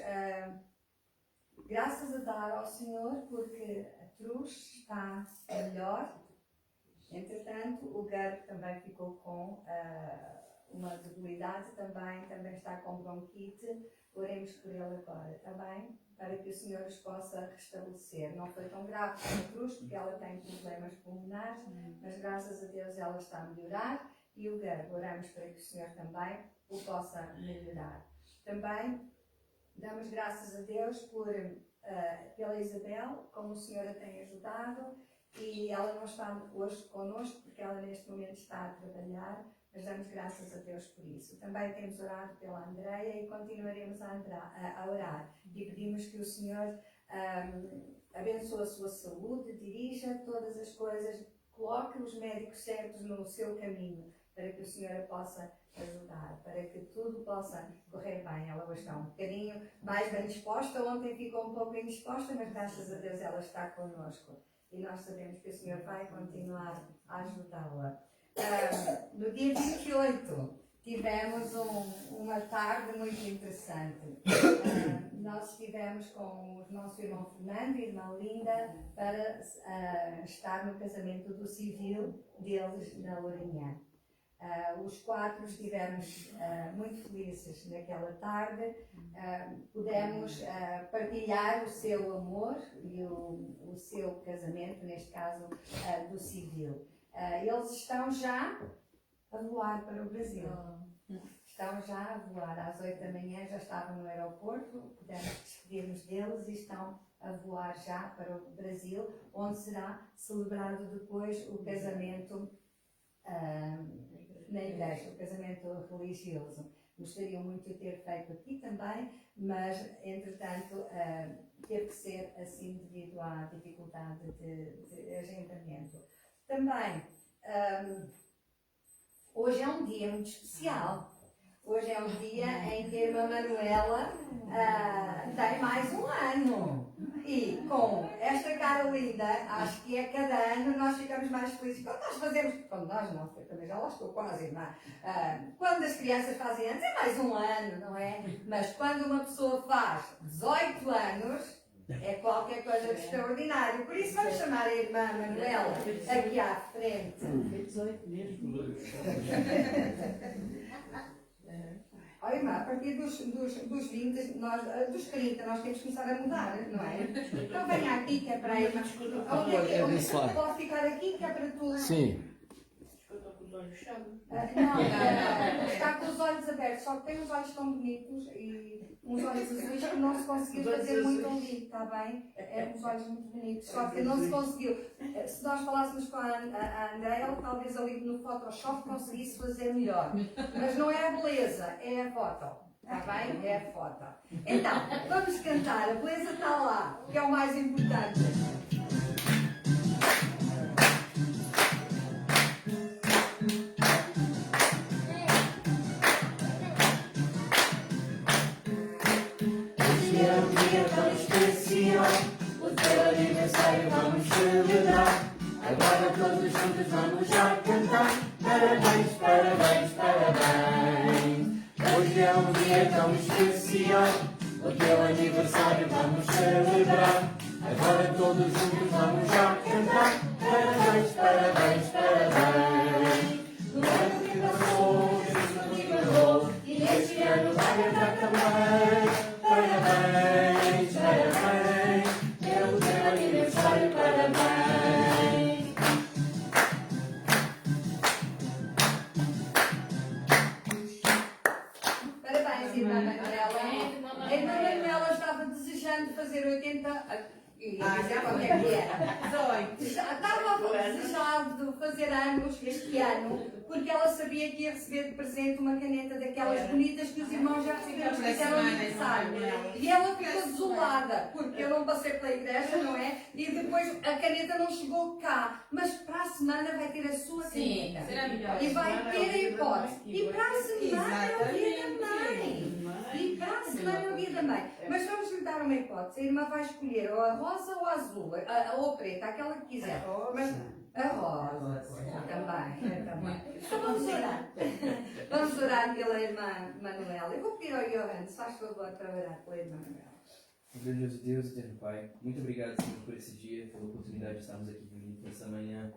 graças a dar ao Senhor, porque a cruz está melhor. Entretanto, o Garo também ficou com uma debilidade, também está com bronquite. Oremos por ele agora, também, para que o Senhor os possa restabelecer. Não foi tão grave como a cruz, porque ela tem problemas pulmonares, mas graças a Deus ela está a melhorar. E o Garo, oramos para que o Senhor também o possa melhorar. Também damos graças a Deus pela Isabel, como o Senhor a tem ajudado. E ela não está hoje connosco porque ela neste momento está a trabalhar, mas damos graças a Deus por isso. Também temos orado pela Andreia e continuaremos a orar. E pedimos que o Senhor abençoe a sua saúde, dirija todas as coisas, coloque os médicos certos no seu caminho, para que o Senhor a possa ajudar, para que tudo possa correr bem. Ela hoje está um bocadinho mais bem disposta, ontem ficou um pouco indisposta, mas graças a Deus ela está connosco. E nós sabemos que o Senhor vai continuar a ajudá-la. No dia 28 tivemos uma tarde muito interessante. Nós estivemos com o nosso irmão Fernando e a irmã Linda para estar no casamento do civil deles na Lourinhã. Os quatro estivemos muito felizes naquela tarde. Pudemos partilhar o seu amor e o seu casamento, neste caso do civil. Eles estão já a voar para o Brasil. Estão já a voar. Às 8 da manhã já estavam no aeroporto, pudemos despedir-nos deles e estão a voar já para o Brasil, onde será celebrado depois o casamento na igreja, o casamento religioso. Gostariam muito de ter feito aqui também, mas entretanto teve que ser assim devido à dificuldade de agendamento. Também, hoje é um dia muito especial. Hoje é um dia em que a irmã Manuela tem mais um ano. E com esta cara linda, acho que a cada ano nós ficamos mais felizes. Quando nós fazemos, quando nós não, eu também já lá estou quase, irmã. Quando as crianças fazem anos, é mais um ano, não é? Mas quando uma pessoa faz 18 anos, É qualquer coisa de extraordinário. Por isso vamos chamar a irmã Manuela aqui à frente. 18 mesmo. Olha, irmã, a partir dos 20, dos 30, nós temos que começar a mudar, não é? Então venha aqui, que é para a irmã. Onde é que pode ficar aqui, que é para tu? Sim. Estou com os olhos fechados. Não, está com os olhos abertos, só que tem os olhos tão bonitos e uns olhos azuis que não se conseguiu fazer muito ali, está bem? É uns olhos muito bonitos, só que não se conseguiu. Se nós falássemos com a Andréia, talvez ali no Photoshop conseguisse fazer melhor. Mas não é a beleza, é a foto. Está bem? É a foto. Então, vamos cantar. A beleza está lá, que é o mais importante. O teu aniversário vamos celebrar. Agora todos juntos vamos já cantar. Parabéns, parabéns, parabéns. Hoje é um dia tão especial. O teu aniversário vamos celebrar. Agora todos juntos vamos já cantar. Parabéns, parabéns, parabéns. No ano que passou, Jesus nos liberou. E este ano vai entrar também. Parabéns, parabéns, pelo teu aniversário, parabéns. Parabéns, irmã Manuela. A irmã Manuela estava desejando fazer 80... E ia dizer qual é que era. Estava desejando fazer anos este ano, porque ela sabia que ia receber de presente uma caneta daquelas bonitas que os irmãos já receberam para fizeram aniversário. E ela ficou desolada, porque eu não passei pela igreja, não é? E depois a caneta não chegou cá. Mas para a semana vai ter a sua caneta. Será melhor. E vai ter a hipótese. E para a semana é o dia da mãe. E para a semana é o dia da mãe. Mas vamos lhe dar uma hipótese. A irmã vai escolher ou a rosa ou a azul, ou a preta, aquela que quiser. Mas a rosa também. Então vamos orar. Vamos orar pela irmã Manuela. Eu vou pedir ao Johan, se faz favor, para orar pela irmã Manuela. Grandioso Deus, eterno Pai, muito obrigado, Senhor, por esse dia, pela oportunidade de estarmos aqui reunidos nessa manhã,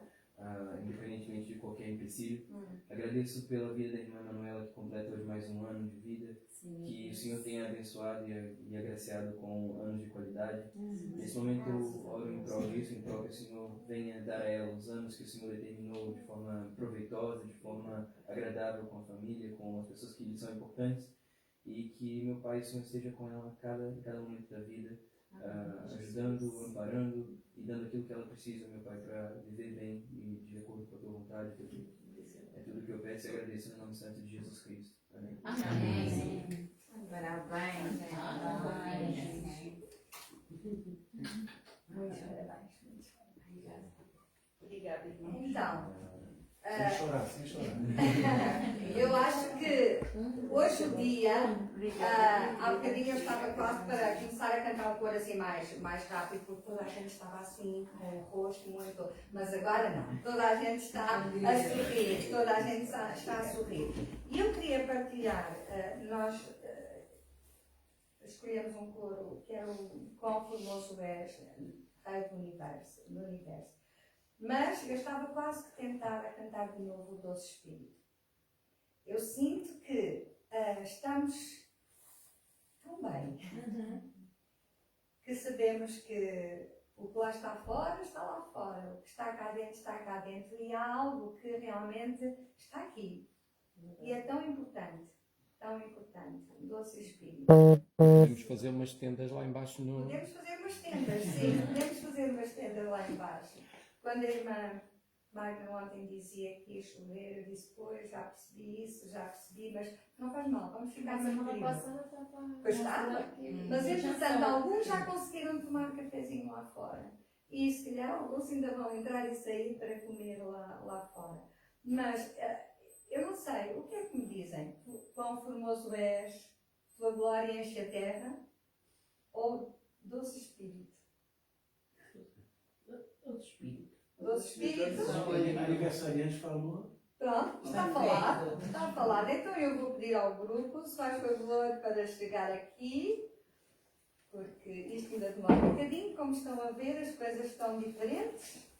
independentemente de qualquer empecilho. Agradeço pela vida da irmã Manuela, que completa hoje mais um ano de vida. Sim, que o Senhor tenha abençoado e agraciado com anos de qualidade. Nesse momento, oro em prol disso, em prol que o Senhor venha dar a ela os anos que o Senhor determinou de forma proveitosa, de forma agradável com a família, com as pessoas que lhe são importantes. E que, meu Pai, o Senhor esteja com ela em cada momento da vida, ajudando, amparando e dando aquilo que ela precisa, meu Pai, para viver bem e de acordo com a tua vontade. É tudo que eu peço e agradeço no nome santo de Jesus Cristo. Amém. Amém. Parabéns. Obrigada, irmã. Então, Sem chorar, sem chorar. eu acho que hoje o dia, há bocadinho eu estava quase para começar a cantar um coro assim mais rápido, porque toda a gente estava assim com o rosto muito, mas agora não, toda a gente está a sorrir, toda a gente está a sorrir. E eu queria partilhar, nós escolhemos um coro que é o Quão Formoso És, Rei do Universo. Mas eu estava quase que tentada a cantar de novo o Doce Espírito. Eu sinto que estamos tão bem que sabemos que o que lá está fora, o que está cá dentro e há algo que realmente está aqui. E é tão importante, o Doce Espírito. Podemos fazer umas tendas lá embaixo no... Podemos fazer umas tendas, sim, podemos fazer umas tendas lá embaixo. Quando a irmã Magna ontem dizia que ia chover, eu disse, pois, já percebi, mas não faz mal, vamos ficar mais frio. Pois estava. Mas, entretanto, alguns já conseguiram tomar um cafezinho lá fora. E, se calhar, alguns ainda vão entrar e sair para comer lá fora. Mas, eu não sei, o que é que me dizem? Quão formoso és, tua glória enche a terra, ou Doce Espírito? Doce Espírito. Doce Espírito? A aniversariante falou. Pronto, está falado. Então eu vou pedir ao grupo, se faz favor, para chegar aqui. porque isto ainda demora um bocadinho. Como estão a ver, as coisas estão diferentes.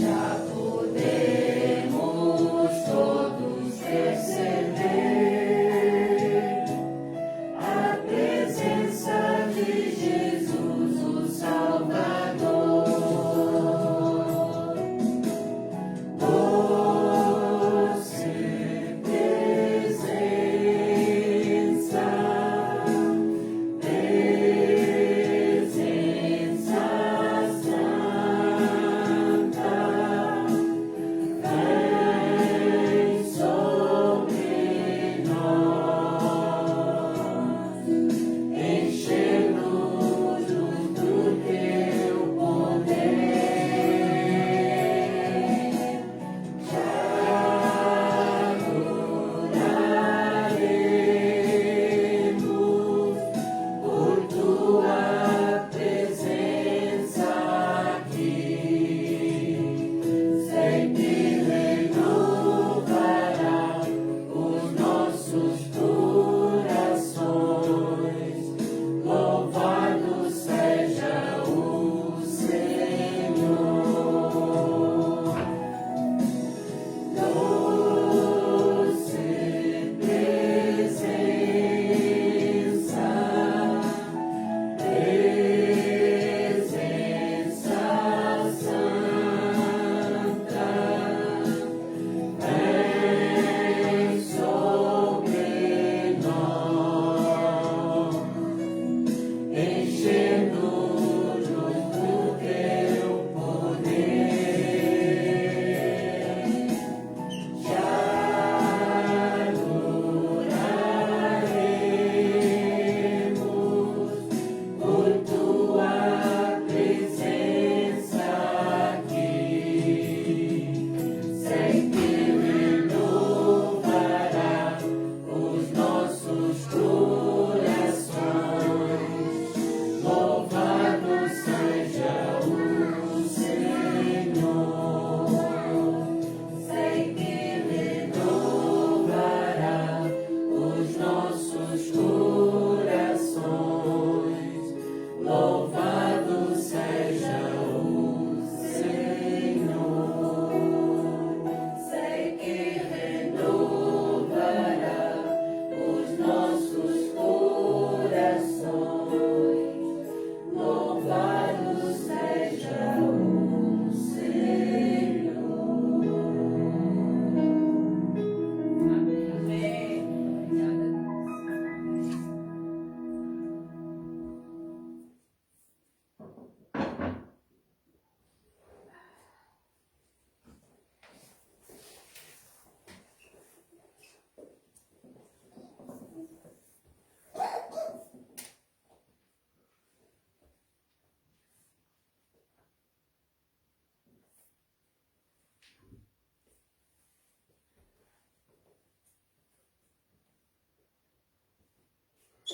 Já podemos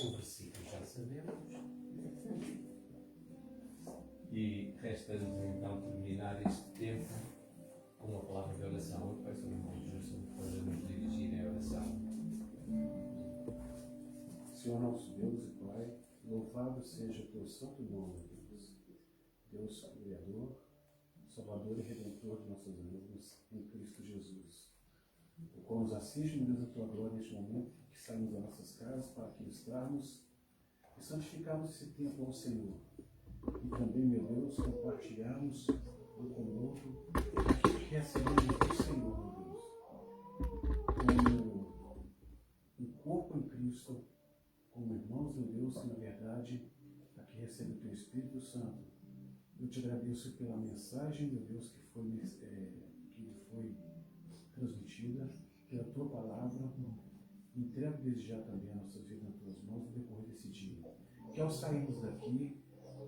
O versículo já sabemos. E resta-nos então terminar este tempo com uma palavra de oração. Eu peço ao irmão Jesus para nos dirigir em oração. Senhor nosso Deus e Pai, louvado seja o teu santo nome, Deus. Deus Criador, Salvador e Redentor de nossas almas, em Cristo Jesus. O qual nos assiste, meu Deus, a tua glória neste momento que saímos das nossas casas para aqui estarmos e santificarmos esse tempo ao Senhor. E também, meu Deus, compartilharmos um com o outro que recebemos do Senhor, meu Deus. Como um corpo em Cristo, como irmãos, meu Deus, que na verdade aqui recebe o teu Espírito Santo. Eu te agradeço pela mensagem, meu Deus, que foi transmitida, pela tua palavra. Entrego desde já também a nossa vida nas tuas mãos no decorrer desse dia. Que ao sairmos daqui,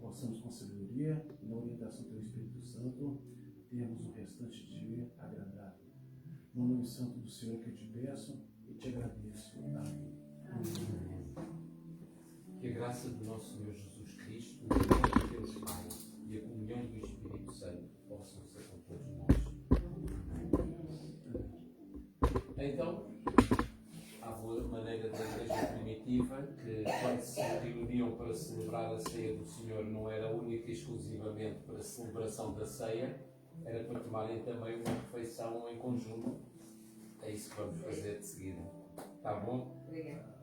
possamos com sabedoria e na orientação do teu Espírito Santo, termos um restante dia agradável. No nome santo do Senhor que eu te peço e te agradeço. Amém. Que a graça do nosso Senhor Jesus Cristo, o amor de Deus Pai e a comunhão do Espírito Santo possam ser com todos nós. Então, à boa maneira da Igreja Primitiva, que quando se reuniam para celebrar a ceia do Senhor não era única e exclusivamente para a celebração da ceia, era para tomarem também uma refeição em conjunto. É isso que vamos fazer de seguida. Está bom? Obrigada.